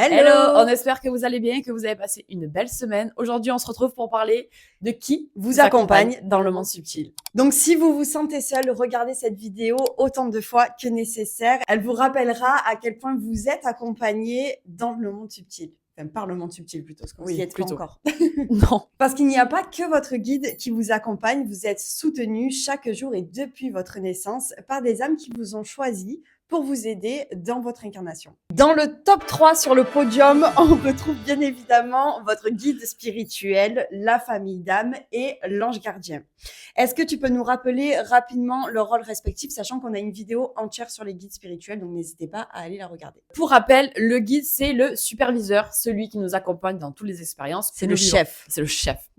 Hello, on Hello! espère que vous allez bien et que vous avez passé une belle semaine. Aujourd'hui, on se retrouve pour parler de qui Vous accompagne dans le monde subtil. Donc, si vous vous sentez seul, regardez cette vidéo autant de fois que nécessaire. Elle vous rappellera à quel point vous êtes accompagné dans le monde subtil. Enfin, par le monde subtil plutôt, parce qu'on s'y est pas Plutôt. encore. Non. Parce qu'il n'y a pas que votre guide qui vous accompagne, vous êtes soutenu chaque jour et depuis votre naissance par des âmes qui vous ont choisi pour vous aider dans votre incarnation. Dans le top 3 sur le podium, on retrouve bien évidemment votre guide spirituel, la famille d'âmes et l'ange gardien. Est-ce que tu peux nous rappeler rapidement leur rôle respectif, sachant qu'on a une vidéo entière sur les guides spirituels, donc n'hésitez pas à aller la regarder. Pour rappel, le guide, c'est le superviseur, celui qui nous accompagne dans toutes les expériences. C'est le chef. C'est le chef.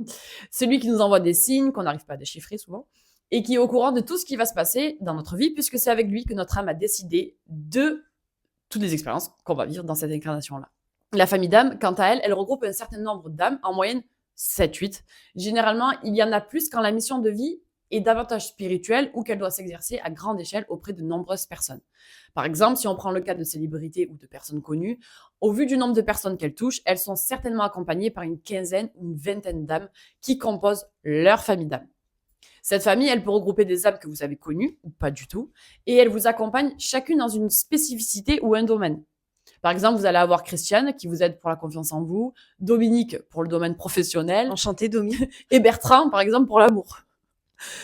Celui qui nous envoie des signes qu'on n'arrive pas à déchiffrer souvent et qui est au courant de tout ce qui va se passer dans notre vie, puisque c'est avec lui que notre âme a décidé de toutes les expériences qu'on va vivre dans cette incarnation-là. La famille d'âmes, quant à elle, elle regroupe un certain nombre d'âmes, en moyenne 7-8. Généralement, il y en a plus quand la mission de vie est davantage spirituelle ou qu'elle doit s'exercer à grande échelle auprès de nombreuses personnes. Par exemple, si on prend le cas de célébrités ou de personnes connues, au vu du nombre de personnes qu'elles touchent, elles sont certainement accompagnées par une quinzaine ou une vingtaine d'âmes qui composent leur famille d'âmes. Cette famille, elle peut regrouper des âmes que vous avez connues ou pas du tout, et elle vous accompagne chacune dans une spécificité ou un domaine. Par exemple, vous allez avoir Christiane qui vous aide pour la confiance en vous, Dominique pour le domaine professionnel, Enchantée, Domi. et Bertrand, par exemple, pour l'amour.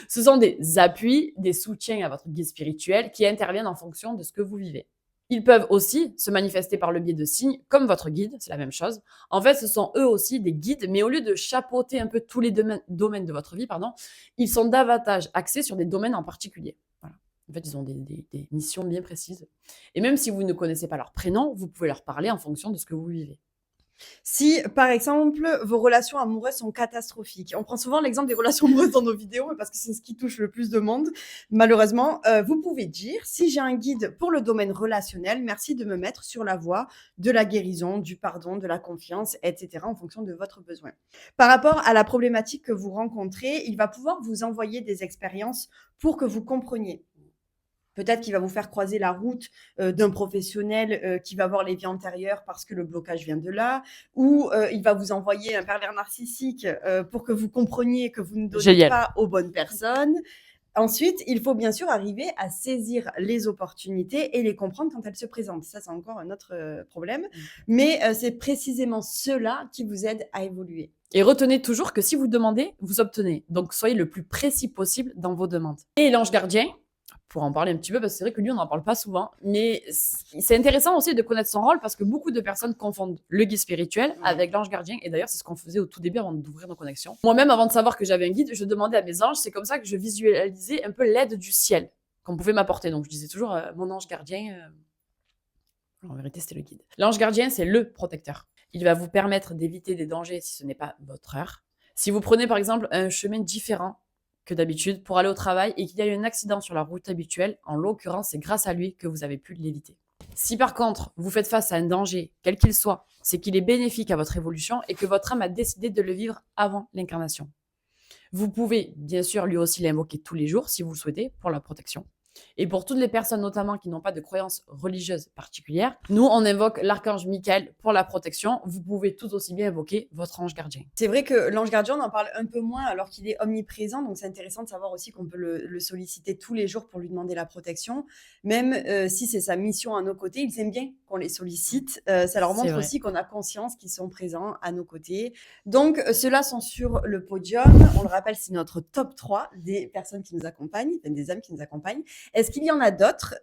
Ce sont des appuis, des soutiens à votre guide spirituel qui interviennent en fonction de ce que vous vivez. Ils peuvent aussi se manifester par le biais de signes, comme votre guide, c'est la même chose. En fait, ce sont eux aussi des guides, mais au lieu de chapeauter un peu tous les domaines de votre vie, ils sont davantage axés sur des domaines en particulier. Voilà. En fait, ils ont des missions bien précises. Et même si vous ne connaissez pas leur prénom, vous pouvez leur parler en fonction de ce que vous vivez. Si, par exemple, vos relations amoureuses sont catastrophiques, on prend souvent l'exemple des relations amoureuses dans nos vidéos, parce que c'est ce qui touche le plus de monde, malheureusement, vous pouvez dire, si j'ai un guide pour le domaine relationnel, merci de me mettre sur la voie de la guérison, du pardon, de la confiance, etc., en fonction de votre besoin. Par rapport à la problématique que vous rencontrez, il va pouvoir vous envoyer des expériences pour que vous compreniez. Peut-être qu'il va vous faire croiser la route d'un professionnel qui va voir les vies antérieures parce que le blocage vient de là, ou il va vous envoyer un pervers narcissique pour que vous compreniez que vous ne donnez pas aux bonnes personnes. Ensuite, il faut bien sûr arriver à saisir les opportunités et les comprendre quand elles se présentent. Ça, c'est encore un autre problème. Mais c'est précisément cela qui vous aide à évoluer. Et retenez toujours que si vous demandez, vous obtenez. Donc, soyez le plus précis possible dans vos demandes. Et l'ange gardien, pour en parler un petit peu, parce que c'est vrai que lui, on n'en parle pas souvent, mais c'est intéressant aussi de connaître son rôle parce que beaucoup de personnes confondent le guide spirituel avec l'ange gardien. Et d'ailleurs, c'est ce qu'on faisait au tout début avant d'ouvrir nos connexions. Moi-même, avant de savoir que j'avais un guide, je demandais à mes anges, c'est comme ça que je visualisais un peu l'aide du ciel qu'on pouvait m'apporter. Donc, je disais toujours, mon ange gardien, en vérité, c'était le guide. L'ange gardien, c'est le protecteur. Il va vous permettre d'éviter des dangers si ce n'est pas votre heure. Si vous prenez par exemple un chemin différent que d'habitude pour aller au travail et qu'il y a eu un accident sur la route habituelle, en l'occurrence, c'est grâce à lui que vous avez pu l'éviter. Si par contre, vous faites face à un danger, quel qu'il soit, c'est qu'il est bénéfique à votre évolution et que votre âme a décidé de le vivre avant l'incarnation. Vous pouvez bien sûr lui aussi l'invoquer tous les jours si vous le souhaitez pour la protection. Et pour toutes les personnes notamment qui n'ont pas de croyances religieuses particulières, nous on invoque l'archange Michael pour la protection. Vous pouvez tout aussi bien invoquer votre ange gardien. C'est vrai que l'ange gardien, on en parle un peu moins alors qu'il est omniprésent, donc c'est intéressant de savoir aussi qu'on peut le solliciter tous les jours pour lui demander la protection. Même si c'est sa mission à nos côtés, ils aiment bien qu'on les sollicite. Ça leur montre aussi qu'on a conscience qu'ils sont présents à nos côtés. Donc ceux-là sont sur le podium. On le rappelle, c'est notre top 3 des personnes qui nous accompagnent, des âmes qui nous accompagnent. Est-ce qu'il y en a d'autres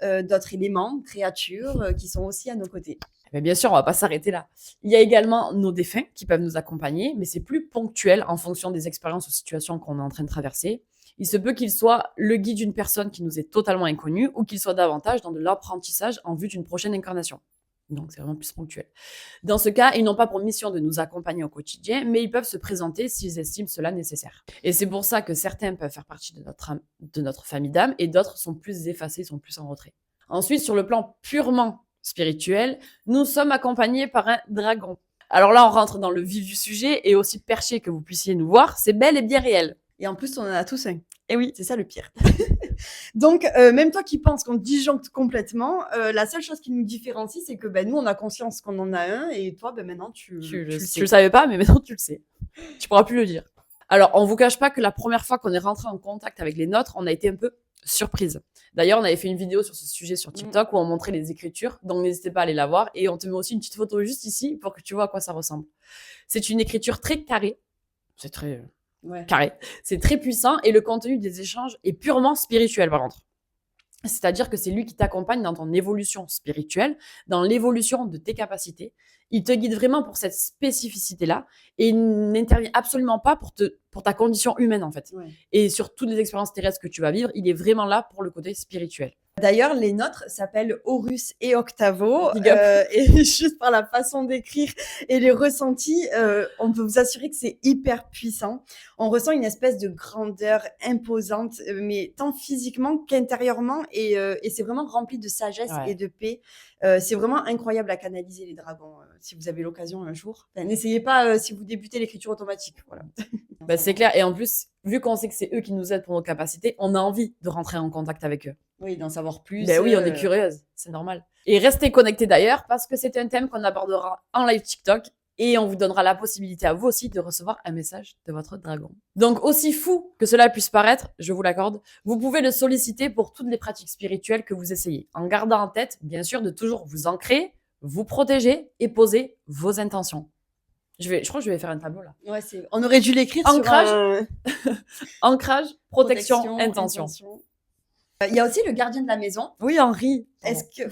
éléments, créatures qui sont aussi à nos côtés? Mais bien sûr, on va pas s'arrêter là. Il y a également nos défunts qui peuvent nous accompagner, mais c'est plus ponctuel en fonction des expériences ou situations qu'on est en train de traverser. Il se peut qu'il soit le guide d'une personne qui nous est totalement inconnue ou qu'il soit davantage dans de l'apprentissage en vue d'une prochaine incarnation. Donc, c'est vraiment plus ponctuel. Dans ce cas, ils n'ont pas pour mission de nous accompagner au quotidien, mais ils peuvent se présenter s'ils estiment cela nécessaire. Et c'est pour ça que certains peuvent faire partie de notre famille d'âmes et d'autres sont plus effacés, sont plus en retrait. Ensuite, sur le plan purement spirituel, nous sommes accompagnés par un dragon. Alors là, on rentre dans le vif du sujet et aussi perché que vous puissiez nous voir, c'est bel et bien réel. Et en plus, on en a tous un. Et oui. C'est ça le pire. Donc, même toi qui penses qu'on disjoncte complètement, la seule chose qui nous différencie, c'est que nous, on a conscience qu'on en a un et toi, maintenant, tu le Tu sais. le savais pas, mais maintenant tu le sais. Tu pourras plus le dire. Alors, on vous cache pas que la première fois qu'on est rentré en contact avec les nôtres, on a été un peu surprise. D'ailleurs, on avait fait une vidéo sur ce sujet sur TikTok où on montrait les écritures, donc n'hésitez pas à aller la voir. Et on te met aussi une petite photo juste ici pour que tu vois à quoi ça ressemble. C'est une écriture très carrée. C'est très carré. C'est très puissant et le contenu des échanges est purement spirituel par contre. C'est-à-dire que c'est lui qui t'accompagne dans ton évolution spirituelle, dans l'évolution de tes capacités. Il te guide vraiment pour cette spécificité-là et il n'intervient absolument pas pour ta condition humaine, en fait. Ouais. Et sur toutes les expériences terrestres que tu vas vivre, il est vraiment là pour le côté spirituel. D'ailleurs, les nôtres s'appellent Horus et Octavo. Big up. Et juste par la façon d'écrire et les ressentis, on peut vous assurer que c'est hyper puissant. On ressent une espèce de grandeur imposante, mais tant physiquement qu'intérieurement. Et c'est vraiment rempli de sagesse et de paix. C'est vraiment incroyable à canaliser les dragons, si vous avez l'occasion un jour. Enfin, n'essayez pas si vous débutez l'écriture automatique. Voilà. C'est clair. Et en plus, vu qu'on sait que c'est eux qui nous aident pour nos capacités, on a envie de rentrer en contact avec eux. Oui, d'en savoir plus. Oui, on est curieuse, c'est normal. Et restez connectés d'ailleurs parce que c'est un thème qu'on abordera en live TikTok et on vous donnera la possibilité à vous aussi de recevoir un message de votre dragon. Donc aussi fou que cela puisse paraître, je vous l'accorde, vous pouvez le solliciter pour toutes les pratiques spirituelles que vous essayez, en gardant en tête, bien sûr, de toujours vous ancrer, vous protéger et poser vos intentions. Je crois que je vais faire un tableau là. Ouais, on aurait dû l'écrire Ancrage, sur ancrage, protection, intention. Il y a aussi le gardien de la maison. Oui, Henri. Est-ce que...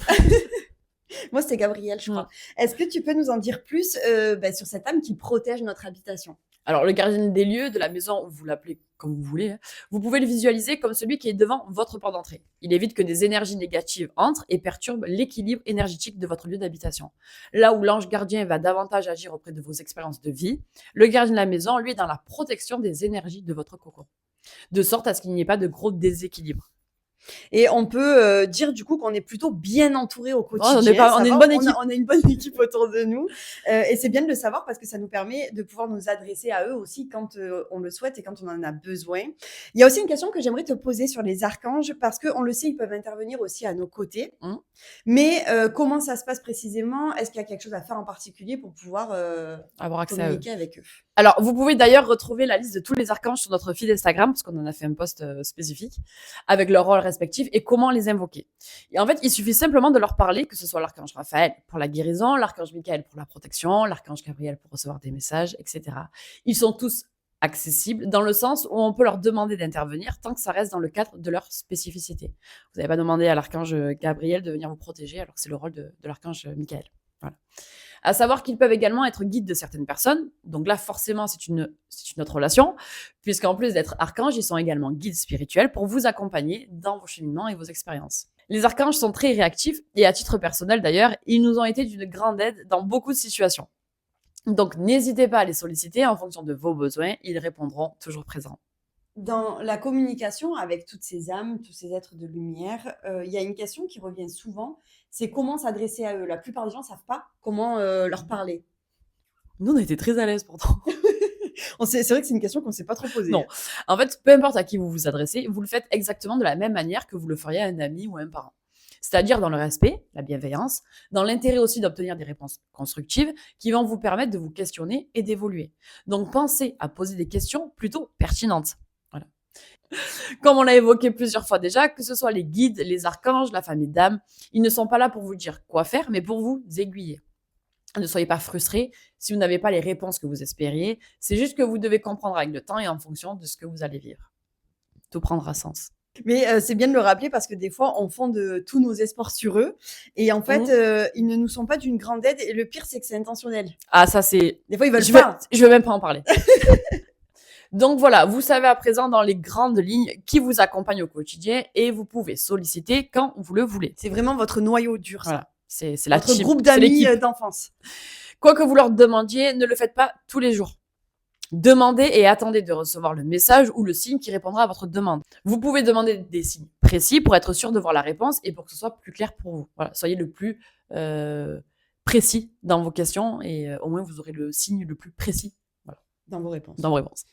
Moi, c'était Gabriel, je crois. Est-ce que tu peux nous en dire plus sur cette âme qui protège notre habitation? Alors, le gardien des lieux, de la maison, vous l'appelez comme vous voulez, vous pouvez le visualiser comme celui qui est devant votre porte d'entrée. Il évite que des énergies négatives entrent et perturbent l'équilibre énergétique de votre lieu d'habitation. Là où l'ange gardien va davantage agir auprès de vos expériences de vie, le gardien de la maison, lui, est dans la protection des énergies de votre cocon, de sorte à ce qu'il n'y ait pas de gros déséquilibre. Et on peut dire du coup qu'on est plutôt bien entouré au quotidien. On est une bonne équipe. On a une bonne équipe autour de nous. Et c'est bien de le savoir parce que ça nous permet de pouvoir nous adresser à eux aussi quand on le souhaite et quand on en a besoin. Il y a aussi une question que j'aimerais te poser sur les archanges parce qu'on le sait, ils peuvent intervenir aussi à nos côtés. Mais comment ça se passe précisément? Est-ce qu'il y a quelque chose à faire en particulier pour pouvoir avoir accès communiquer avec eux? Alors, vous pouvez d'ailleurs retrouver la liste de tous les archanges sur notre feed Instagram, parce qu'on en a fait un post spécifique, avec leur rôle respectif et comment les invoquer. Et en fait, il suffit simplement de leur parler, que ce soit l'archange Raphaël pour la guérison, l'archange Michael pour la protection, l'archange Gabriel pour recevoir des messages, etc. Ils sont tous accessibles dans le sens où on peut leur demander d'intervenir tant que ça reste dans le cadre de leur spécificité. Vous n'avez pas demandé à l'archange Gabriel de venir vous protéger alors que c'est le rôle de l'archange Michael. Voilà. À savoir qu'ils peuvent également être guides de certaines personnes. Donc là, forcément, c'est une autre relation, puisqu'en plus d'être archanges, ils sont également guides spirituels pour vous accompagner dans vos cheminements et vos expériences. Les archanges sont très réactifs et à titre personnel d'ailleurs, ils nous ont été d'une grande aide dans beaucoup de situations. Donc n'hésitez pas à les solliciter en fonction de vos besoins, ils répondront toujours présents. Dans la communication avec toutes ces âmes, tous ces êtres de lumière, il y a une question qui revient souvent, c'est comment s'adresser à eux. La plupart des gens ne savent pas comment leur parler. Nous, on a été très à l'aise pourtant. C'est vrai que c'est une question qu'on ne s'est pas trop posée. Non. En fait, peu importe à qui vous vous adressez, vous le faites exactement de la même manière que vous le feriez à un ami ou à un parent. C'est-à-dire dans le respect, la bienveillance, dans l'intérêt aussi d'obtenir des réponses constructives qui vont vous permettre de vous questionner et d'évoluer. Donc, pensez à poser des questions plutôt pertinentes. Voilà. Comme on l'a évoqué plusieurs fois déjà, que ce soit les guides, les archanges, la famille d'âmes, ils ne sont pas là pour vous dire quoi faire, mais pour vous aiguiller. Ne soyez pas frustrés si vous n'avez pas les réponses que vous espériez. C'est juste que vous devez comprendre avec le temps et en fonction de ce que vous allez vivre. Tout prendra sens. Mais c'est bien de le rappeler parce que des fois, on fonde tous nos espoirs sur eux. Et en fait, ils ne nous sont pas d'une grande aide. Et le pire, c'est que c'est intentionnel. Ah, ça, c'est... Des fois, ils veulent pas. Je veux même pas en parler. Donc voilà, vous savez à présent dans les grandes lignes qui vous accompagne au quotidien et vous pouvez solliciter quand vous le voulez. C'est vraiment votre noyau dur, ça. Voilà. C'est la votre team, groupe d'amis d'enfance. Quoi que vous leur demandiez, ne le faites pas tous les jours. Demandez et attendez de recevoir le message ou le signe qui répondra à votre demande. Vous pouvez demander des signes précis pour être sûr de voir la réponse et pour que ce soit plus clair pour vous. Voilà, soyez le plus précis dans vos questions et au moins vous aurez le signe le plus précis. Voilà. Dans vos réponses. Dans vos réponses.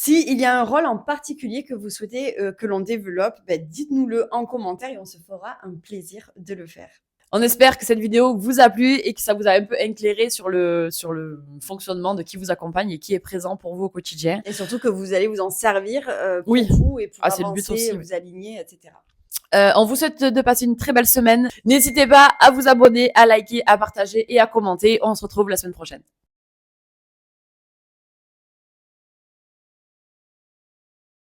S'il y a un rôle en particulier que vous souhaitez que l'on développe, dites-nous-le en commentaire et on se fera un plaisir de le faire. On espère que cette vidéo vous a plu et que ça vous a un peu éclairé sur le fonctionnement de qui vous accompagne et qui est présent pour vous au quotidien. Et surtout que vous allez vous en servir pour Oui. vous et pour C'est le but avancer, aussi, vous aligner, etc. On vous souhaite de passer une très belle semaine. N'hésitez pas à vous abonner, à liker, à partager et à commenter. On se retrouve la semaine prochaine.